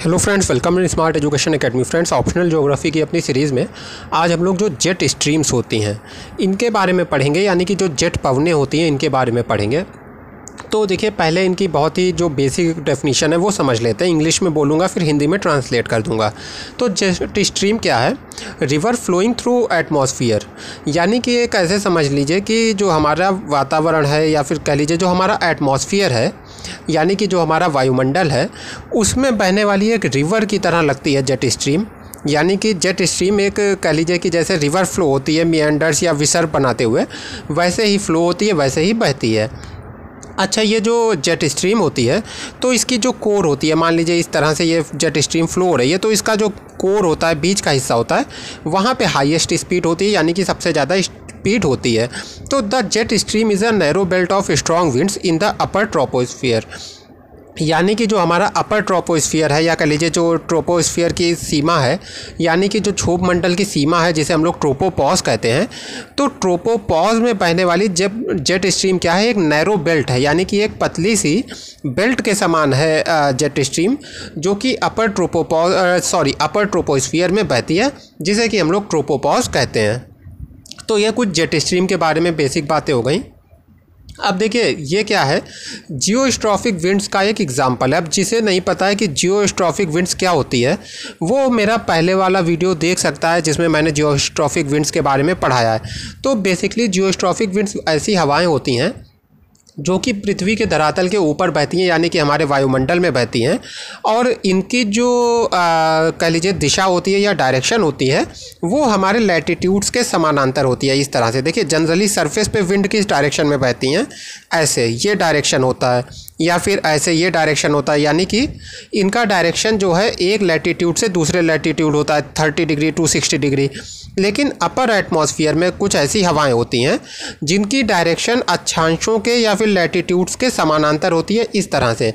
Hello friends, welcome in smart education academy. Friends, optional geography की अपनी series में आज हम लोग जो जेट स्ट्रीम्स होती हैं इनके बारे में पढ़ेंगे, यानी कि जो जेट पवनें होती हैं इनके बारे में पढ़ेंगे। तो देखिए, पहले इनकी बहुत ही जो बेसिक डेफिनेशन है वो समझ लेते हैं। इंग्लिश में बोलूँगा, फिर हिंदी में ट्रांसलेट कर दूँगा। तो जेट स्ट्रीम क्या है? रिवर फ्लोइंग थ्रू एटमॉस्फेयर, यानी कि एक ऐसे समझ लीजिए कि जो हमारा वातावरण है या फिर कह लीजिए जो हमारा एटमॉस्फेयर है, यानी कि जो हमारा वायुमंडल है, उसमें बहने वाली एक रिवर की तरह लगती है जेट स्ट्रीम। यानी कि जेट स्ट्रीम एक कह लीजिए कि जैसे रिवर फ्लो होती है मिएंडर्स या विसर्ग बनाते हुए, वैसे ही फ्लो होती है, वैसे ही बहती है। अच्छा, ये जो जेट स्ट्रीम होती है तो इसकी जो कोर होती है, मान लीजिए इस तरह से ये जेट स्ट्रीम फ्लो हो रही है, तो इसका जो कोर होता है, बीच का हिस्सा होता है, वहाँ पे हाईएस्ट स्पीड होती है, यानी कि सबसे ज़्यादा स्पीड होती है। तो the jet stream is a narrow belt of strong winds in the upper troposphere, यानी कि जो हमारा अपर ट्रोपोस्फियर है, या कह लीजिए जो ट्रोपोस्फियर की सीमा है, यानी कि जो क्षोभ मंडल की सीमा है, जिसे हम लोग ट्रोपोपॉज कहते हैं। तो ट्रोपोपॉज में बहने वाली जब जेट स्ट्रीम क्या है, एक नैरो बेल्ट है, यानी कि एक पतली सी बेल्ट के समान है जेट स्ट्रीम, जो कि अपर ट्रोपोस्फियर में बहती है, जिसे कि हम लोग ट्रोपोपॉज कहते हैं। तो यह कुछ जेट स्ट्रीम के बारे में बेसिक बातें हो गई। अब देखिए, ये क्या है? जियोस्ट्रॉफिक विंड्स का एक एग्जांपल है। अब जिसे नहीं पता है कि जियोस्ट्रॉफिक विंड्स क्या होती है, वो मेरा पहले वाला वीडियो देख सकता है, जिसमें मैंने जियोस्ट्रॉफिक विंड्स के बारे में पढ़ाया है। तो बेसिकली जियोस्ट्रॉफिक विंड्स ऐसी हवाएं होती हैं जो कि पृथ्वी के धरातल के ऊपर बहती हैं, यानी कि हमारे वायुमंडल में बहती हैं, और इनकी जो कह लीजिए दिशा होती है या डायरेक्शन होती है, वो हमारे लैटिट्यूड्स के समानांतर होती है। इस तरह से देखिए, जनरली सरफेस पे विंड किस डायरेक्शन में बहती हैं, ऐसे ये डायरेक्शन होता है, या फिर ऐसे ये डायरेक्शन होता है, यानी कि इनका डायरेक्शन जो है एक लैटिट्यूड से दूसरे लैटिट्यूड होता है, 30 डिग्री टू 60 डिग्री। लेकिन अपर एटमॉस्फेयर में कुछ ऐसी हवाएं होती हैं जिनकी डायरेक्शन अक्षांशों के या फिर लैटिट्यूड्स के समानांतर होती है, इस तरह से।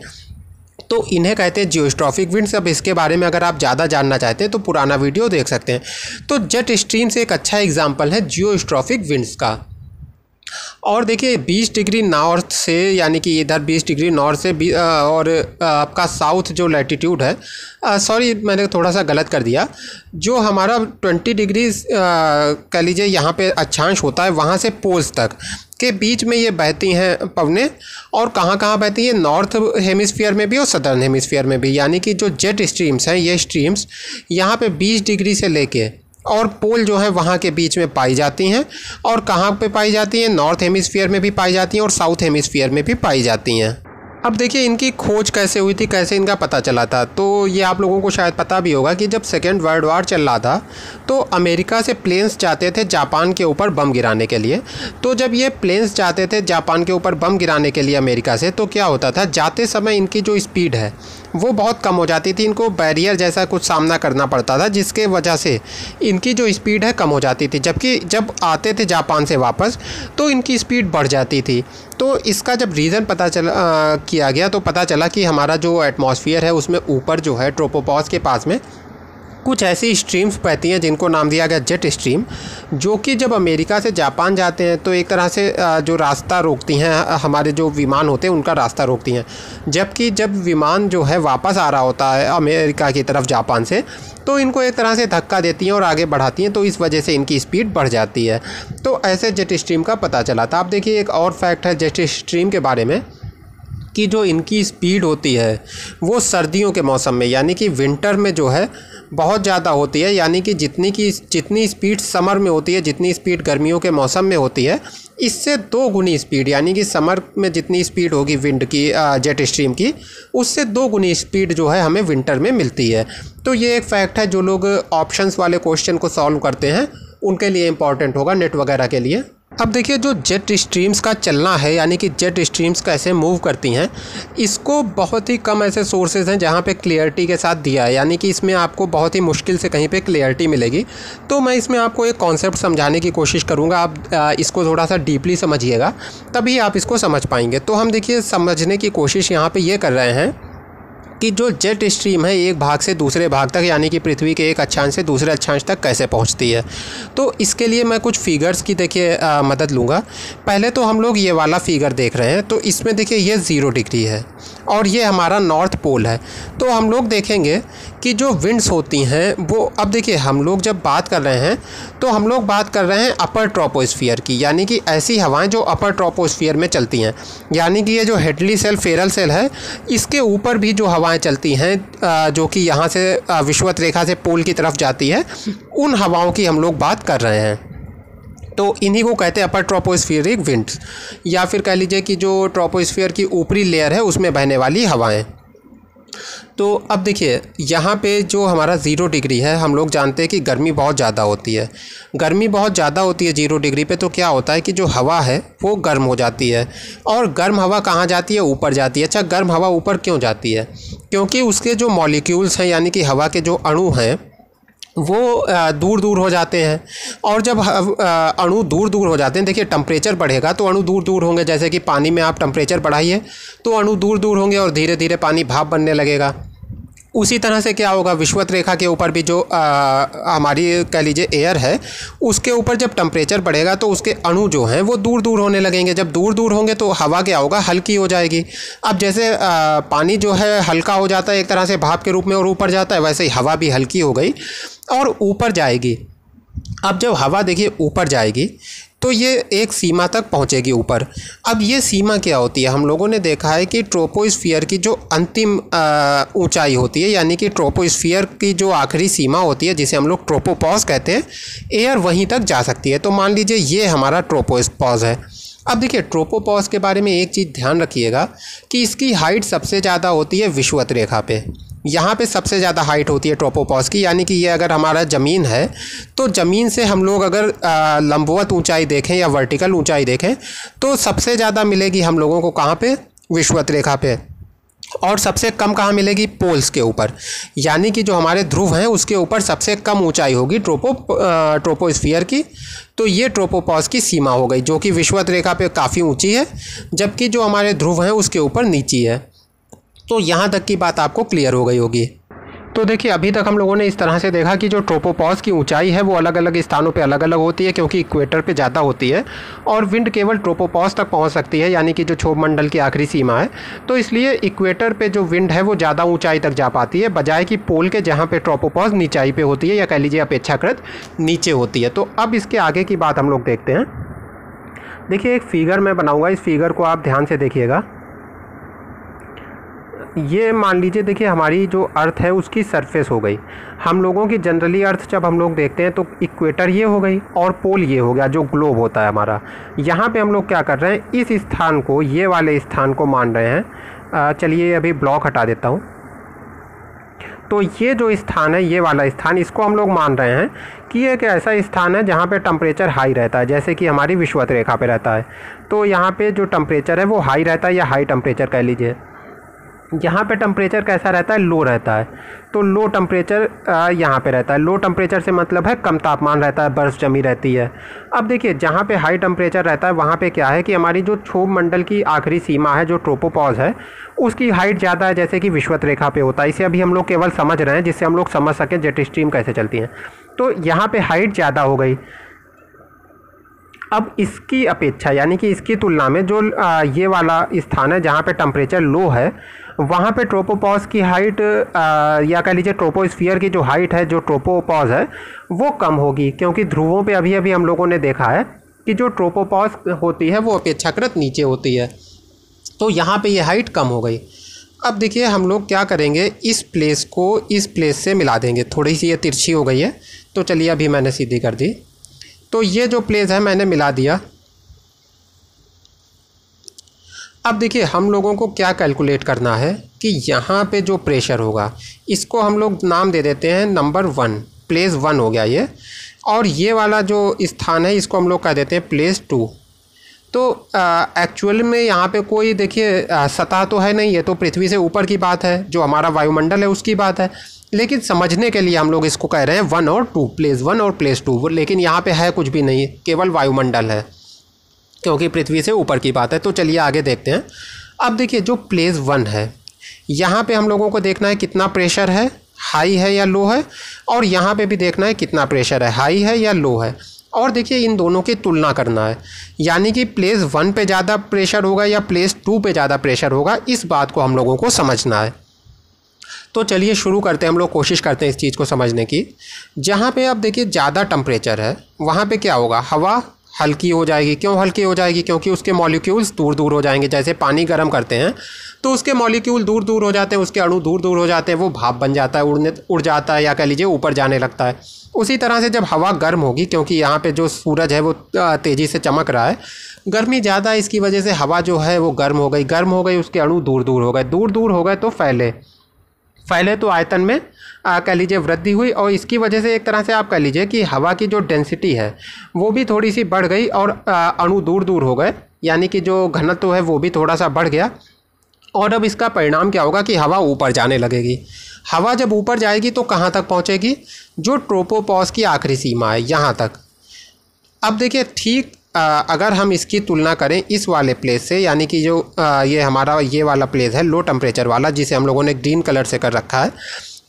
तो इन्हें कहते हैं जियोस्ट्रॉफिक विंड्स। अब इसके बारे में अगर आप ज़्यादा जानना चाहते हैं तो पुराना वीडियो देख सकते हैं। तो जेट स्ट्रीम से एक अच्छा एग्जाम्पल है जियोस्ट्रॉफिक विंड्स का। और देखिए, 20 डिग्री नॉर्थ से, यानी कि इधर 20 डिग्री नॉर्थ से और आपका साउथ जो लैटिट्यूड है, सॉरी मैंने थोड़ा सा गलत कर दिया, जो हमारा 20 डिग्री कह लीजिए यहाँ पे अक्षांश होता है, वहाँ से पोल्स तक के बीच में ये बहती हैं पवनें। और कहाँ कहाँ बहती हैं? नॉर्थ हेमिस्फीयर में भी और सदर्न हेमिस्फीयर में भी। यानी कि जो जेट स्ट्रीम्स हैं, ये स्ट्रीम्स यहाँ पे 20 डिग्री से लेके और पोल जो है वहाँ के बीच में पाई जाती हैं। और कहाँ पे पाई जाती हैं? नॉर्थ हेमिस्फीयर में भी पाई जाती हैं और साउथ हेमिस्फीयर में भी पाई जाती हैं। अब देखिए, इनकी खोज कैसे हुई थी, कैसे इनका पता चला था। तो ये आप लोगों को शायद पता भी होगा कि जब सेकेंड वर्ल्ड वार चल रहा था तो अमेरिका से प्लेन्स जाते थे जापान के ऊपर बम गिराने के लिए। तो जब ये प्लेन्स जाते थे जापान के ऊपर बम गिराने के लिए अमेरिका से, तो क्या होता था, जाते समय इनकी जो स्पीड है वो बहुत कम हो जाती थी। इनको बैरियर जैसा कुछ सामना करना पड़ता था, जिसके वजह से इनकी जो स्पीड है कम हो जाती थी। जबकि जब आते थे जापान से वापस तो इनकी स्पीड बढ़ जाती थी। तो इसका जब रीज़न पता किया गया तो पता चला कि हमारा जो एटमॉस्फेयर है उसमें ऊपर जो है ट्रोपोपॉज के पास में कुछ ऐसी स्ट्रीम्स बहती हैं जिनको नाम दिया गया जेट स्ट्रीम, जो कि जब अमेरिका से जापान जाते हैं तो एक तरह से जो रास्ता रोकती हैं, हमारे जो विमान होते हैं उनका रास्ता रोकती हैं। जबकि जब विमान जो है वापस आ रहा होता है अमेरिका की तरफ जापान से, तो इनको एक तरह से धक्का देती हैं और आगे बढ़ाती हैं, तो इस वजह से इनकी स्पीड बढ़ जाती है। तो ऐसे जेट स्ट्रीम का पता चला था। अब देखिए, एक और फैक्ट है जेट स्ट्रीम के बारे में कि जो इनकी स्पीड होती है वो सर्दियों के मौसम में, यानी कि विंटर में जो है बहुत ज़्यादा होती है। यानी कि जितनी स्पीड समर में होती है, जितनी स्पीड गर्मियों के मौसम में होती है, इससे 2 गुनी स्पीड, यानी कि समर में जितनी स्पीड होगी विंड की जेट स्ट्रीम की, उससे 2 गुनी स्पीड जो है हमें विंटर में मिलती है। तो ये एक फैक्ट है, जो लोग ऑप्शंस वाले क्वेश्चन को सॉल्व करते हैं उनके लिए इंपॉर्टेंट होगा, नेट वगैरह के लिए। अब देखिए, जो जेट स्ट्रीम्स का चलना है, यानी कि जेट स्ट्रीम्स कैसे मूव करती हैं, इसको बहुत ही कम ऐसे सोर्सेज हैं जहाँ पे क्लियरिटी के साथ दिया है। यानी कि इसमें आपको बहुत ही मुश्किल से कहीं पे क्लियरिटी मिलेगी। तो मैं इसमें आपको एक कॉन्सेप्ट समझाने की कोशिश करूँगा। आप इसको थोड़ा सा डीपली समझिएगा, तभी आप इसको समझ पाएंगे। तो हम देखिए समझने की कोशिश यहाँ पर ये कर रहे हैं कि जो जेट स्ट्रीम है एक भाग से दूसरे भाग तक, यानी कि पृथ्वी के एक अक्षांश से दूसरे अक्षांश तक कैसे पहुंचती है। तो इसके लिए मैं कुछ फिगर्स की देखिए मदद लूँगा। पहले तो हम लोग ये वाला फिगर देख रहे हैं, तो इसमें देखिए ये 0 डिग्री है और ये हमारा नॉर्थ पोल है। तो हम लोग देखेंगे कि जो विंड्स होती हैं वो, अब देखिए हम लोग जब बात कर रहे हैं तो हम लोग बात कर रहे हैं अपर ट्रोपोस्फियर की, यानी कि ऐसी हवाएं जो अपर ट्रोपोस्फियर में चलती हैं, यानी कि ये जो हेडली सेल फेरल सेल है इसके ऊपर भी जो हवाएं चलती हैं जो कि यहाँ से विषुवत रेखा से पोल की तरफ जाती है, उन हवाओं की हम लोग बात कर रहे हैं। तो इन्हीं को कहते हैं अपर ट्रोपोस्फियरिक विंड्स, या फिर कह लीजिए कि जो ट्रोपोस्फियर की ऊपरी लेयर है उसमें बहने वाली हवाएं। तो अब देखिए यहाँ पे जो हमारा 0 डिग्री है, हम लोग जानते हैं कि गर्मी बहुत ज़्यादा होती है। गर्मी बहुत ज़्यादा होती है 0 डिग्री पे, तो क्या होता है कि जो हवा है वो गर्म हो जाती है। और गर्म हवा कहाँ जाती है? ऊपर जाती है। अच्छा, गर्म हवा ऊपर क्यों जाती है? क्योंकि उसके जो मॉलिक्यूल्स हैं, यानी कि हवा के जो अणु हैं, वो दूर दूर हो जाते हैं। और जब अणु दूर दूर हो जाते हैं, देखिए टेम्परेचर बढ़ेगा तो अणु दूर दूर होंगे। जैसे कि पानी में आप टेम्परेचर बढ़ाइए तो अणु दूर दूर होंगे और धीरे धीरे पानी भाप बनने लगेगा। उसी तरह से क्या होगा, विषुवत रेखा के ऊपर भी जो हमारी कह लीजिए एयर है, उसके ऊपर जब टेम्परेचर बढ़ेगा तो उसके अणु जो हैं वो दूर दूर होने लगेंगे। जब दूर दूर होंगे तो हवा क्या होगा, हल्की हो जाएगी। अब जैसे पानी जो है हल्का हो जाता है एक तरह से भाप के रूप में और ऊपर जाता है, वैसे ही हवा भी हल्की हो गई और ऊपर जाएगी। अब जब हवा देखिए ऊपर जाएगी तो ये एक सीमा तक पहुंचेगी ऊपर। अब ये सीमा क्या होती है? हम लोगों ने देखा है कि ट्रोपोस्फियर की जो अंतिम ऊंचाई होती है, यानी कि ट्रोपोस्फियर की जो आखिरी सीमा होती है, जिसे हम लोग ट्रोपोपॉज कहते हैं, एयर वहीं तक जा सकती है। तो मान लीजिए ये हमारा ट्रोपोपॉज है। अब देखिए ट्रोपोपॉज के बारे में एक चीज़ ध्यान रखिएगा कि इसकी हाइट सबसे ज़्यादा होती है विषुवत रेखा पे। यहाँ पे सबसे ज़्यादा हाइट होती है ट्रोपोपॉज की, यानी कि ये अगर हमारा ज़मीन है तो ज़मीन से हम लोग अगर लंबवत ऊंचाई देखें या वर्टिकल ऊंचाई देखें तो सबसे ज़्यादा मिलेगी हम लोगों को कहाँ पे? विषुवत रेखा पे। और सबसे कम कहाँ मिलेगी? पोल्स के ऊपर, यानी कि जो हमारे ध्रुव हैं उसके ऊपर सबसे कम ऊंचाई होगी ट्रोपोस्फियर की। तो ये ट्रोपोपॉज की सीमा हो गई, जो कि विषुवत रेखा पे काफ़ी ऊंची है, जबकि जो हमारे ध्रुव हैं उसके ऊपर नीची है। तो यहाँ तक की बात आपको क्लियर हो गई होगी। तो देखिए अभी तक हम लोगों ने इस तरह से देखा कि जो ट्रोपोपॉज की ऊंचाई है वो अलग अलग स्थानों पे अलग अलग होती है, क्योंकि इक्वेटर पे ज़्यादा होती है और विंड केवल ट्रोपोपॉज तक पहुंच सकती है, यानी कि जो क्षोभ मंडल की आखिरी सीमा है। तो इसलिए इक्वेटर पे जो विंड है वो ज़्यादा ऊंचाई तक जा पाती है, बजाय कि पोल के, जहाँ पे ट्रोपोपॉज नीचाई पे होती है, या कह लीजिए अपेक्षाकृत नीचे होती है। तो अब इसके आगे की बात हम लोग देखते हैं। देखिए एक फिगर मैं बनाऊँगा, इस फिगर को आप ध्यान से देखिएगा। ये मान लीजिए देखिए हमारी जो अर्थ है उसकी सरफेस हो गई। हम लोगों की जनरली अर्थ जब हम लोग देखते हैं तो इक्वेटर ये हो गई और पोल ये हो गया, जो ग्लोब होता है हमारा। यहाँ पे हम लोग क्या कर रहे हैं, इस स्थान को, ये वाले स्थान को मान रहे हैं। चलिए अभी ब्लॉक हटा देता हूँ। तो ये जो स्थान है, ये वाला स्थान, इसको हम लोग मान रहे हैं कि एक ऐसा स्थान है जहाँ पे टेम्परेचर हाई रहता है, जैसे कि हमारी विषुवत रेखा पे रहता है। तो यहाँ पे जो टेम्परेचर है वो हाई रहता है, या हाई टेम्परेचर कह लीजिए। यहाँ पे टेम्परेचर कैसा रहता है? लो रहता है। तो लो टेम्परेचर यहाँ पे रहता है। लो टेम्परेचर से मतलब है कम तापमान रहता है, बर्फ़ जमी रहती है। अब देखिए जहाँ पे हाई टेम्परेचर रहता है वहाँ पे क्या है कि हमारी जो क्षोभ मंडल की आखिरी सीमा है, जो ट्रोपोपॉज है, उसकी हाइट ज़्यादा है, जैसे कि विषुवत रेखा पे होता है। इसे अभी हम लोग केवल समझ रहे हैं जिससे हम लोग समझ सकें जेट स्ट्रीम कैसे चलती हैं। तो यहाँ पे हाइट ज़्यादा हो गई। अब इसकी अपेक्षा, यानी कि इसकी तुलना में जो ये वाला स्थान है जहाँ पे टेम्परेचर लो है, वहाँ पे ट्रोपोपॉज की हाइट, या कह लीजिए ट्रोपोस्फियर की जो हाइट है, जो ट्रोपोपॉज है, वो कम होगी। क्योंकि ध्रुवों पे अभी अभी हम लोगों ने देखा है कि जो ट्रोपोपॉज होती है वो अपेक्षाकृत नीचे होती है। तो यहाँ पे ये हाइट कम हो गई। अब देखिए हम लोग क्या करेंगे, इस प्लेस को इस प्लेस से मिला देंगे। थोड़ी सी ये तिरछी हो गई है, तो चलिए अभी मैंने सीधी कर दी। तो ये जो प्लेस है मैंने मिला दिया। अब देखिए हम लोगों को क्या कैलकुलेट करना है कि यहाँ पे जो प्रेशर होगा, इसको हम लोग नाम दे देते हैं नंबर 1, प्लेस 1 हो गया ये। और ये वाला जो स्थान है इसको हम लोग कह देते हैं प्लेस 2। तो एक्चुअल में यहाँ पे कोई देखिए सतह तो है नहीं, ये तो पृथ्वी से ऊपर की बात है, जो हमारा वायुमंडल है उसकी बात है। लेकिन समझने के लिए हम लोग इसको कह रहे हैं 1 और 2, प्लेस 1 और प्लेस 2। लेकिन यहाँ पे है कुछ भी नहीं, केवल वायुमंडल है, क्योंकि पृथ्वी से ऊपर की बात है। तो चलिए आगे देखते हैं। अब देखिए जो प्लेस 1 है, यहाँ पे हम लोगों को देखना है कितना प्रेशर है, हाई है या लो है, और यहाँ पे भी देखना है कितना प्रेशर है, हाई है या लो है। और देखिए इन दोनों की तुलना करना है, यानी कि प्लेस 1 पे ज़्यादा प्रेशर होगा या प्लेस 2 पे ज़्यादा प्रेशर होगा, इस बात को हम लोगों को समझना है। तो चलिए शुरू करते हैं, हम लोग कोशिश करते हैं इस चीज़ को समझने की। जहाँ पे आप देखिए ज़्यादा टेम्परेचर है, वहाँ पे क्या होगा, हवा हल्की हो जाएगी। क्यों हल्की हो जाएगी? क्योंकि उसके मॉलिक्यूल्स दूर दूर हो जाएंगे। जैसे पानी गर्म करते हैं तो उसके मॉलिक्यूल दूर दूर हो जाते हैं, उसके अणु दूर दूर हो जाते हैं, वो भाप बन जाता है, उड़ जाता है, या कह लीजिए ऊपर जाने लगता है। उसी तरह से जब हवा गर्म होगी, क्योंकि यहाँ पे जो सूरज है वो तेज़ी से चमक रहा है, गर्मी ज़्यादा है, इसकी वजह से हवा जो है वो गर्म हो गई, उसके अणु दूर दूर हो गए तो फैले तो आयतन में कह लीजिए वृद्धि हुई, और इसकी वजह से एक तरह से आप कह लीजिए कि हवा की जो डेंसिटी है वो भी थोड़ी सी बढ़ गई और अणु दूर दूर हो गए, यानी कि जो घनत्व है वो भी थोड़ा सा बढ़ गया। और अब इसका परिणाम क्या होगा कि हवा ऊपर जाने लगेगी। हवा जब ऊपर जाएगी तो कहाँ तक पहुँचेगी? जो ट्रोपोपॉज़ की आखिरी सीमा है, यहाँ तक। अब देखिए ठीक अगर हम इसकी तुलना करें इस वाले प्लेस से, यानी कि जो ये हमारा ये वाला प्लेस है लो टेम्परेचर वाला, जिसे हम लोगों ने ग्रीन कलर से कर रखा है,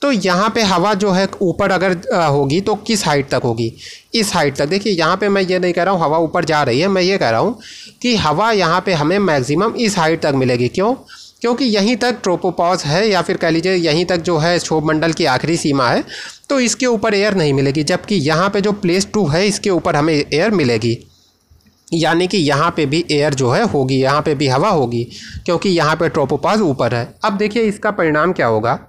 तो यहाँ पे हवा जो है ऊपर अगर होगी तो किस हाइट तक होगी? इस हाइट तक। देखिए यहाँ पे मैं ये नहीं कह रहा हूँ हवा ऊपर जा रही है, मैं ये कह रहा हूँ कि हवा यहाँ पे हमें मैक्सिमम इस हाइट तक मिलेगी। क्यों? क्योंकि यहीं तक ट्रोपोपॉज़ है, या फिर कह लीजिए यहीं तक जो है क्षोभमंडल की आखिरी सीमा है, तो इसके ऊपर एयर नहीं मिलेगी। जबकि यहाँ पे जो प्लेस 2 है इसके ऊपर हमें एयर मिलेगी, यानी कि यहाँ पे भी एयर जो है होगी, यहाँ पे भी हवा होगी, क्योंकि यहाँ पे ट्रोपोपॉज़ ऊपर है। अब देखिए इसका परिणाम क्या होगा,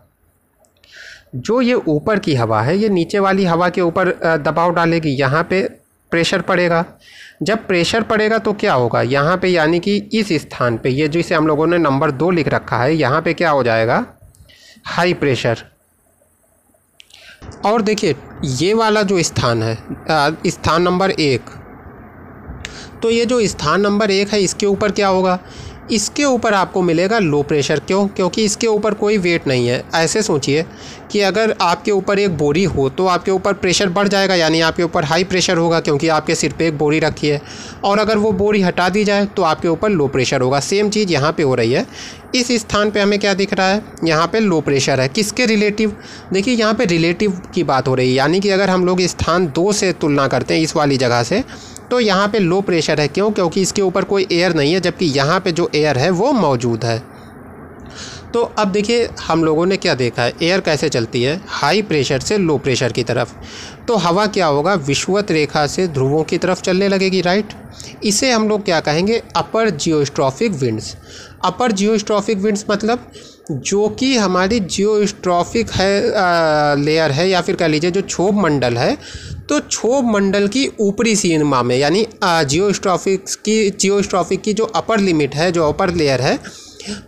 जो ये ऊपर की हवा है ये नीचे वाली हवा के ऊपर दबाव डालेगी, यहाँ पे प्रेशर पड़ेगा। जब प्रेशर पड़ेगा तो क्या होगा, यहाँ पे यानी कि इस स्थान पे, ये जिसे हम लोगों ने नंबर 2 लिख रखा है, यहाँ पे क्या हो जाएगा, हाई प्रेशर। और देखिए ये वाला जो स्थान है, स्थान नंबर 1, तो ये जो स्थान नंबर 1 है इसके ऊपर क्या होगा, इसके ऊपर आपको मिलेगा लो प्रेशर। क्यों? क्योंकि इसके ऊपर कोई वेट नहीं है। ऐसे सोचिए कि अगर आपके ऊपर एक बोरी हो तो आपके ऊपर प्रेशर बढ़ जाएगा, यानी आपके ऊपर हाई प्रेशर होगा, क्योंकि आपके सिर पे एक बोरी रखी है। और अगर वो बोरी हटा दी जाए तो आपके ऊपर लो प्रेशर होगा। सेम चीज़ यहाँ पे हो रही है। इस स्थान पे हमें क्या दिख रहा है, यहाँ पे लो प्रेशर है। किसके रिलेटिव? देखिए यहाँ पे रिलेटिव की बात हो रही है, यानी कि अगर हम लोग स्थान 2 से तुलना करते हैं इस वाली जगह से, तो यहाँ पे लो प्रेशर है। क्यों? क्योंकि इसके ऊपर कोई एयर नहीं है, जबकि यहाँ पे जो एयर है वो मौजूद है। तो अब देखिए हम लोगों ने क्या देखा है, एयर कैसे चलती है, हाई प्रेशर से लो प्रेशर की तरफ। तो हवा क्या होगा, विषुवत रेखा से ध्रुवों की तरफ चलने लगेगी, राइट। इसे हम लोग क्या कहेंगे, अपर जियोस्ट्रॉफिक विंड्स। अपर जियोस्ट्रॉफिक विंड्स मतलब जो कि हमारी जियोस्ट्रॉफिक है लेयर है, या फिर कह लीजिए जो क्षोभ मंडल है, तो क्षोभ मंडल की ऊपरी सीमा में, यानी जियोस्ट्रॉफिक की जो अपर लिमिट है, जो अपर लेयर है,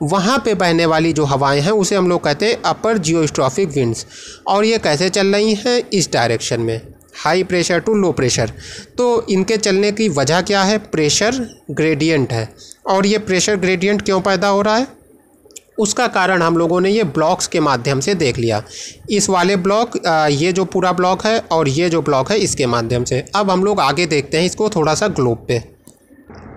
वहाँ पे बहने वाली जो हवाएं हैं उसे हम लोग कहते हैं अपर जियोस्ट्रॉफिक विंड्स। और ये कैसे चल रही हैं, इस डायरेक्शन में, high pressure to low pressure. तो इनके चलने की वजह क्या है, प्रेशर ग्रेडियंट है। और ये प्रेशर ग्रेडियंट क्यों पैदा हो रहा है, उसका कारण हम लोगों ने ये ब्लॉक्स के माध्यम से देख लिया। इस वाले ब्लॉक, ये जो पूरा ब्लॉक है और ये जो ब्लॉक है, इसके माध्यम से। अब हम लोग आगे देखते हैं इसको थोड़ा सा ग्लोब पे।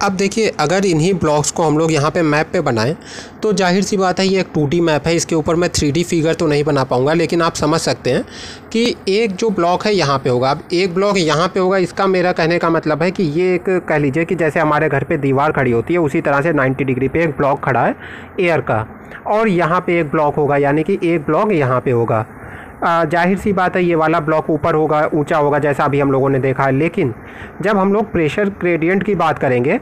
अब देखिए अगर इन्हीं ब्लॉक्स को हम लोग यहाँ पे मैप पे बनाएं तो जाहिर सी बात है ये एक 2D मैप है, इसके ऊपर मैं 3D फिगर तो नहीं बना पाऊँगा, लेकिन आप समझ सकते हैं कि एक जो ब्लॉक है यहाँ पे होगा, अब एक ब्लॉक यहाँ पे होगा। इसका मेरा कहने का मतलब है कि ये एक, कह लीजिए कि जैसे हमारे घर पे दीवार खड़ी होती है, उसी तरह से 90 डिग्री पे एक ब्लॉक खड़ा है एयर का, और यहाँ पे एक ब्लॉक होगा, यानी कि एक ब्लॉक यहाँ पे होगा। जाहिर सी बात है ये वाला ब्लॉक ऊपर होगा, ऊंचा होगा, जैसा अभी हम लोगों ने देखा है। लेकिन जब हम लोग प्रेशर ग्रेडियंट की बात करेंगे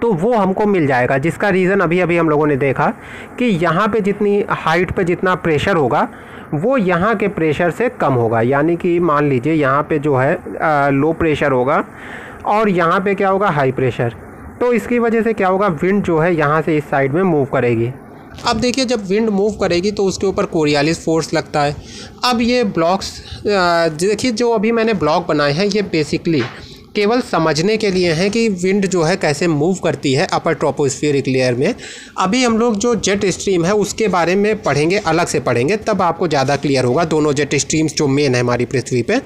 तो वो हमको मिल जाएगा, जिसका रीज़न अभी अभी हम लोगों ने देखा कि यहाँ पे जितनी हाइट पे जितना प्रेशर होगा वो यहाँ के प्रेशर से कम होगा। यानी कि मान लीजिए यहाँ पे जो है लो प्रेशर होगा और यहाँ पे क्या होगा, हाई प्रेशर। तो इसकी वजह से क्या होगा, विंड जो है यहाँ से इस साइड में मूव करेगी। अब देखिए जब विंड मूव करेगी तो उसके ऊपर कोरियालिस फोर्स लगता है। अब ये ब्लॉक्स देखिए जो अभी मैंने ब्लॉक बनाए हैं ये बेसिकली केवल समझने के लिए हैं कि विंड जो है कैसे मूव करती है अपर ट्रोपोस्फियरिक लेयर में। अभी हम लोग जो जेट स्ट्रीम है उसके बारे में पढ़ेंगे, अलग से पढ़ेंगे, तब आपको ज़्यादा क्लियर होगा दोनों जेट स्ट्रीम्स जो मेन है हमारी पृथ्वी पे।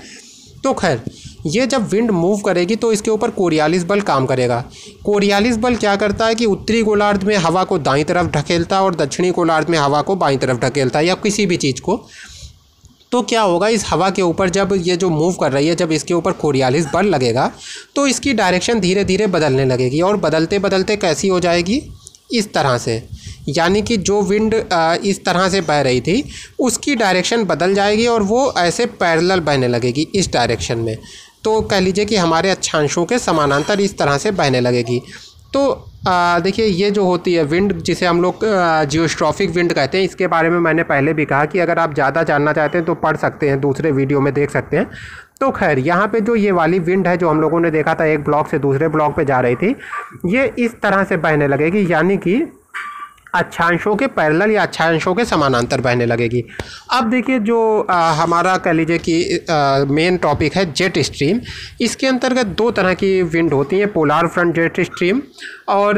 तो खैर ये जब विंड मूव करेगी तो इसके ऊपर कोरियालिस बल काम करेगा। कोरियालिस बल क्या करता है कि उत्तरी गोलार्ध में हवा को दाईं तरफ ढकेलता है और दक्षिणी गोलार्ध में हवा को बाईं तरफ ढकेलता है, या किसी भी चीज़ को। तो क्या होगा, इस हवा के ऊपर जब ये जो मूव कर रही है, जब इसके ऊपर कोरियालिस बल लगेगा तो इसकी डायरेक्शन धीरे धीरे बदलने लगेगी, और बदलते बदलते कैसी हो जाएगी, इस तरह से। यानी कि जो विंड इस तरह से बह रही थी उसकी डायरेक्शन बदल जाएगी और वो ऐसे पैरेलल बहने लगेगी इस डायरेक्शन में। तो कह लीजिए कि हमारे अक्षांशों के समानांतर इस तरह से बहने लगेगी। तो देखिए, ये जो होती है विंड, जिसे हम लोग जियोस्ट्रॉफिक विंड कहते हैं, इसके बारे में मैंने पहले भी कहा कि अगर आप ज़्यादा जानना चाहते हैं तो पढ़ सकते हैं, दूसरे वीडियो में देख सकते हैं। तो खैर, यहाँ पे जो ये वाली विंड है जो हम लोगों ने देखा था, एक ब्लॉक से दूसरे ब्लॉक पे जा रही थी, ये इस तरह से बहने लगेगी, यानी कि अक्षांशों के पैरेलल या अक्षांशों के समानांतर बहने लगेगी। अब देखिए, जो हमारा कह लीजिए कि मेन टॉपिक है जेट स्ट्रीम। इसके अंतर्गत दो तरह की विंड होती हैं, पोलार फ्रंट जेट स्ट्रीम और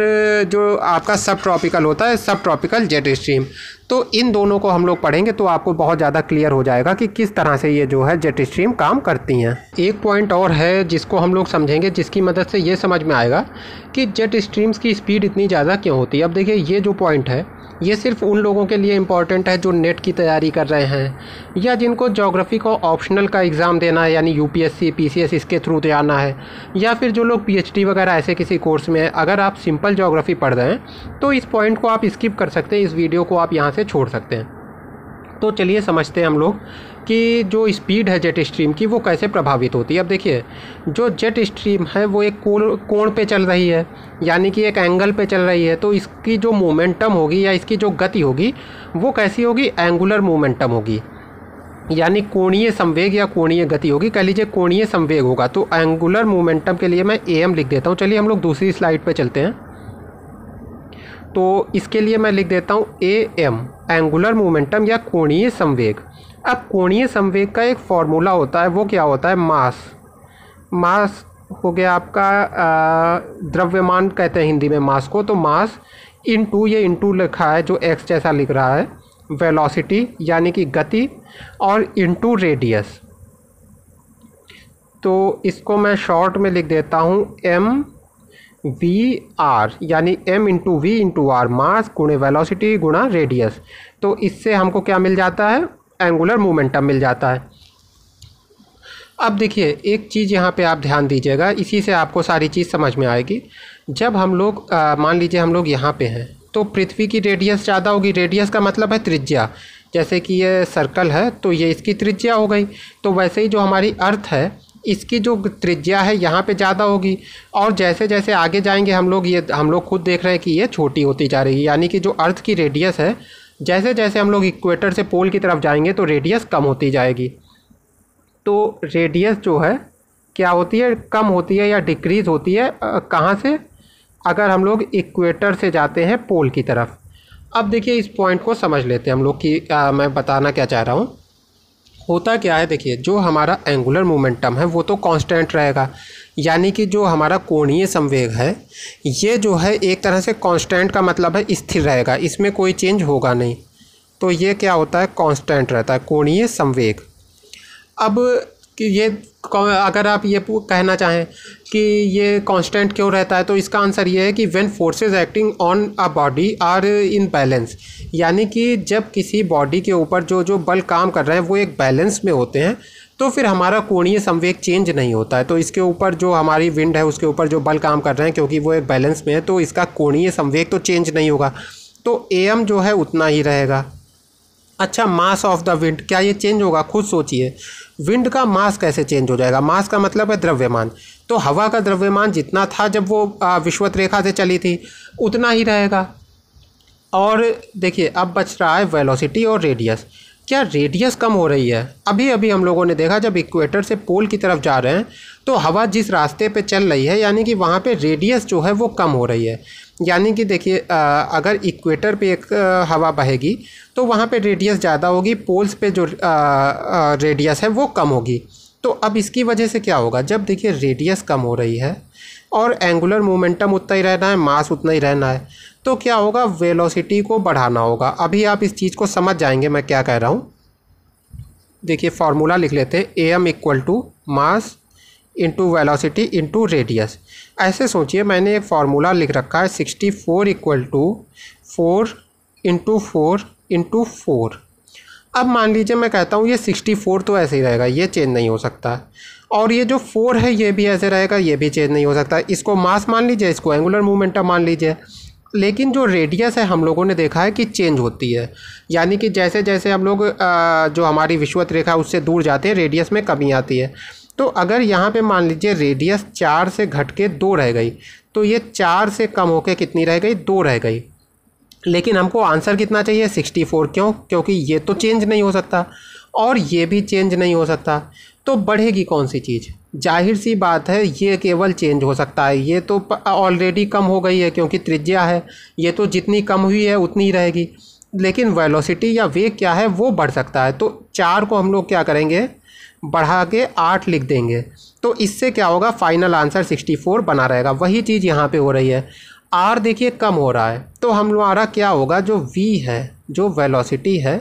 जो आपका सब ट्रॉपिकल होता है, सब ट्रॉपिकल जेट स्ट्रीम। तो इन दोनों को हम लोग पढ़ेंगे तो आपको बहुत ज़्यादा क्लियर हो जाएगा कि किस तरह से ये जो है जेट स्ट्रीम काम करती हैं। एक पॉइंट और है जिसको हम लोग समझेंगे, जिसकी मदद से ये समझ में आएगा कि जेट स्ट्रीम्स की स्पीड इतनी ज़्यादा क्यों होती है। अब देखिए, ये जो पॉइंट है ये सिर्फ उन लोगों के लिए इम्पॉर्टेंट है जो नेट की तैयारी कर रहे हैं, या जिनको ज्योग्राफी को ऑप्शनल का एग्ज़ाम देना है, यानी यूपीएससी पीसीएस इसके थ्रू जाना है, या फिर जो लोग पीएचडी वगैरह ऐसे किसी कोर्स में है। अगर आप सिंपल ज्योग्राफी पढ़ रहे हैं तो इस पॉइंट को आप स्किप कर सकते हैं, इस वीडियो को आप यहाँ से छोड़ सकते हैं। तो चलिए समझते हैं हम लोग कि जो स्पीड है जेट स्ट्रीम की वो कैसे प्रभावित होती है। अब देखिए, जो जेट स्ट्रीम है वो एक कोण पे चल रही है, यानी कि एक एंगल पे चल रही है। तो इसकी जो मोमेंटम होगी या इसकी जो गति होगी वो कैसी होगी, एंगुलर मोमेंटम होगी, यानी कोणीय संवेग या कोणीय गति होगी। कह लीजिए कोणीय संवेग होगा। तो एंगुलर मोमेंटम के लिए मैं AM लिख देता हूँ। चलिए हम लोग दूसरी स्लाइड पे चलते हैं। तो इसके लिए मैं लिख देता हूँ AM, एंगुलर मोमेंटम या कोणीय संवेग। अब कोणीय संवेग का एक फॉर्मूला होता है, वो क्या होता है, मास हो गया आपका, द्रव्यमान कहते हैं हिंदी में मास को। तो मास इनटू, ये इनटू लिखा है जो x जैसा लिख रहा है, वेलोसिटी यानी कि गति, और इनटू रेडियस। तो इसको मैं शॉर्ट में लिख देता हूँ mv/r, यानी m into V into R, mass गुणे वेलोसिटी गुणा रेडियस। तो इससे हमको क्या मिल जाता है, एंगुलर मोमेंटम मिल जाता है। अब देखिए, एक चीज़ यहाँ पे आप ध्यान दीजिएगा, इसी से आपको सारी चीज़ समझ में आएगी। जब हम लोग मान लीजिए हम लोग यहाँ पे हैं तो पृथ्वी की रेडियस ज़्यादा होगी। रेडियस का मतलब है त्रिज्या। जैसे कि ये सर्कल है तो ये इसकी त्रिज्या हो गई। तो वैसे ही जो हमारी अर्थ है इसकी जो त्रिज्या है यहाँ पे ज़्यादा होगी, और जैसे जैसे आगे जाएंगे हम लोग खुद देख रहे हैं कि ये छोटी होती जा रही है। यानी कि जो अर्थ की रेडियस है, जैसे जैसे हम लोग इक्वेटर से पोल की तरफ जाएंगे तो रेडियस कम होती जाएगी। तो रेडियस जो है क्या होती है, कम होती है या डिक्रीज़ होती है, कहाँ से, अगर हम लोग इक्वेटर से जाते हैं पोल की तरफ। अब देखिए, इस पॉइंट को समझ लेते हैं हम लोग कि मैं बताना क्या चाह रहा हूँ। होता क्या है, देखिए, जो हमारा एंगुलर मोमेंटम है वो तो कांस्टेंट रहेगा, यानी कि जो हमारा कोणीय संवेग है ये जो है एक तरह से कांस्टेंट का मतलब है स्थिर रहेगा, इसमें कोई चेंज होगा नहीं। तो ये क्या होता है, कांस्टेंट रहता है कोणीय संवेग। अब कि ये अगर आप ये कहना चाहें कि ये कांस्टेंट क्यों रहता है, तो इसका आंसर ये है कि when forces acting on a body are in balance, यानी कि जब किसी बॉडी के ऊपर जो जो बल काम कर रहे हैं वो एक बैलेंस में होते हैं, तो फिर हमारा कोणीय संवेग चेंज नहीं होता है। तो इसके ऊपर जो हमारी विंड है उसके ऊपर जो बल काम कर रहे हैं, क्योंकि वो एक बैलेंस में है, तो इसका कोणीय संवेग तो चेंज नहीं होगा। तो AM जो है उतना ही रहेगा। अच्छा, मास ऑफ द विंड, क्या ये चेंज होगा? खुद सोचिए, विंड का मास कैसे चेंज हो जाएगा? मास का मतलब है द्रव्यमान। तो हवा का द्रव्यमान जितना था जब वो विषुवत रेखा से चली थी उतना ही रहेगा। और देखिए, अब बच रहा है वेलोसिटी और रेडियस। क्या रेडियस कम हो रही है? अभी अभी हम लोगों ने देखा, जब इक्वेटर से पोल की तरफ जा रहे हैं तो हवा जिस रास्ते पे चल रही है, यानी कि वहाँ पे रेडियस जो है वो कम हो रही है। यानी कि देखिए, अगर इक्वेटर पे एक हवा बहेगी तो वहाँ पे रेडियस ज़्यादा होगी, पोल्स पे जो रेडियस है वो कम होगी। तो अब इसकी वजह से क्या होगा, जब देखिए रेडियस कम हो रही है और एंगुलर मोमेंटम उतना ही रहना है, मास उतना ही रहना है, तो क्या होगा, वेलोसिटी को बढ़ाना होगा। अभी आप इस चीज़ को समझ जाएंगे मैं क्या कह रहा हूँ। देखिए, फार्मूला लिख लेते हैं, AM equal to mass into velocity into radius. ऐसे सोचिए, मैंने एक फार्मूला लिख रखा है 64 इक्वल टू 4 इंटू 4 इंटू 4। अब मान लीजिए मैं कहता हूँ ये 64 तो ऐसे ही रहेगा, ये चेंज नहीं हो सकता, और ये जो 4 है ये भी ऐसे रहेगा, ये भी चेंज नहीं हो सकता। इसको मास मान लीजिए, इसको एंगुलर मोमेंटम मान लीजिए। लेकिन जो रेडियस है हम लोगों ने देखा है कि चेंज होती है, यानी कि जैसे जैसे हम लोग जो हमारी विषुवत रेखा उससे दूर जाते हैं रेडियस में कमी आती है। तो अगर यहाँ पे मान लीजिए रेडियस 4 से घट के 2 रह गई, तो ये 4 से कम होके कितनी रह गई, 2 रह गई। लेकिन हमको आंसर कितना चाहिए, 64। क्यों? क्योंकि ये तो चेंज नहीं हो सकता और ये भी चेंज नहीं हो सकता, तो बढ़ेगी कौन सी चीज़? जाहिर सी बात है ये केवल चेंज हो सकता है, ये तो ऑलरेडी कम हो गई है क्योंकि त्रिज्या है, ये तो जितनी कम हुई है उतनी ही रहेगी। लेकिन वेलोसिटी या वेग क्या है, वो बढ़ सकता है। तो 4 को हम लोग क्या करेंगे, बढ़ा के 8 लिख देंगे, तो इससे क्या होगा, फाइनल आंसर 64 बना रहेगा। वही चीज़ यहाँ पे हो रही है, आर देखिए कम हो रहा है, तो हमारा क्या होगा, जो वी है, जो वेलोसिटी है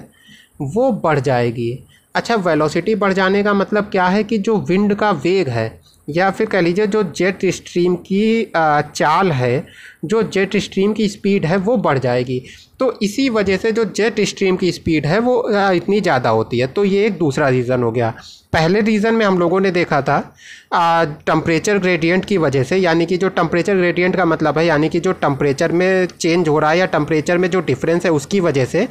वो बढ़ जाएगी। अच्छा, वेलोसिटी बढ़ जाने का मतलब क्या है कि जो विंड का वेग है, या फिर कह लीजिए जो जेट स्ट्रीम की चाल है, जो जेट स्ट्रीम की स्पीड है वो बढ़ जाएगी। तो इसी वजह से जो जेट स्ट्रीम की स्पीड है वो इतनी ज़्यादा होती है। तो ये एक दूसरा रीज़न हो गया। पहले रीज़न में हम लोगों ने देखा था टेम्परेचर ग्रेडियंट की वजह से, यानी कि जो टेम्परेचर ग्रेडियंट का मतलब है यानी कि जो टेम्परेचर में चेंज हो रहा है या टेम्परेचर में जो डिफरेंस है उसकी वजह से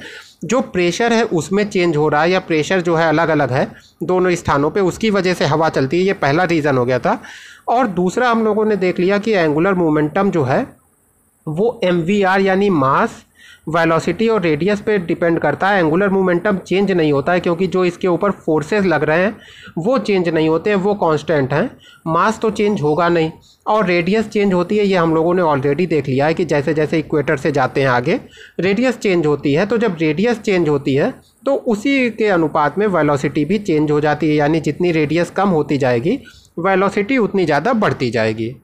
जो प्रेशर है उसमें चेंज हो रहा है, या प्रेशर जो है अलग अलग है दोनों स्थानों पे, उसकी वजह से हवा चलती है। ये पहला रीज़न हो गया था। और दूसरा हम लोगों ने देख लिया कि एंगुलर मोमेंटम जो है वो MVR यानी मास, वेलोसिटी और रेडियस पे डिपेंड करता है। एंगुलर मोमेंटम चेंज नहीं होता है क्योंकि जो इसके ऊपर फोर्सेस लग रहे हैं वो चेंज नहीं होते हैं, वो कांस्टेंट हैं। मास तो चेंज होगा नहीं, और रेडियस चेंज होती है, ये हम लोगों ने ऑलरेडी देख लिया है कि जैसे जैसे इक्वेटर से जाते हैं आगे रेडियस चेंज होती है। तो जब रेडियस चेंज होती है तो उसी के अनुपात में वेलोसिटी भी चेंज हो जाती है, यानी जितनी रेडियस कम होती जाएगी वेलोसिटी उतनी ज़्यादा बढ़ती जाएगी।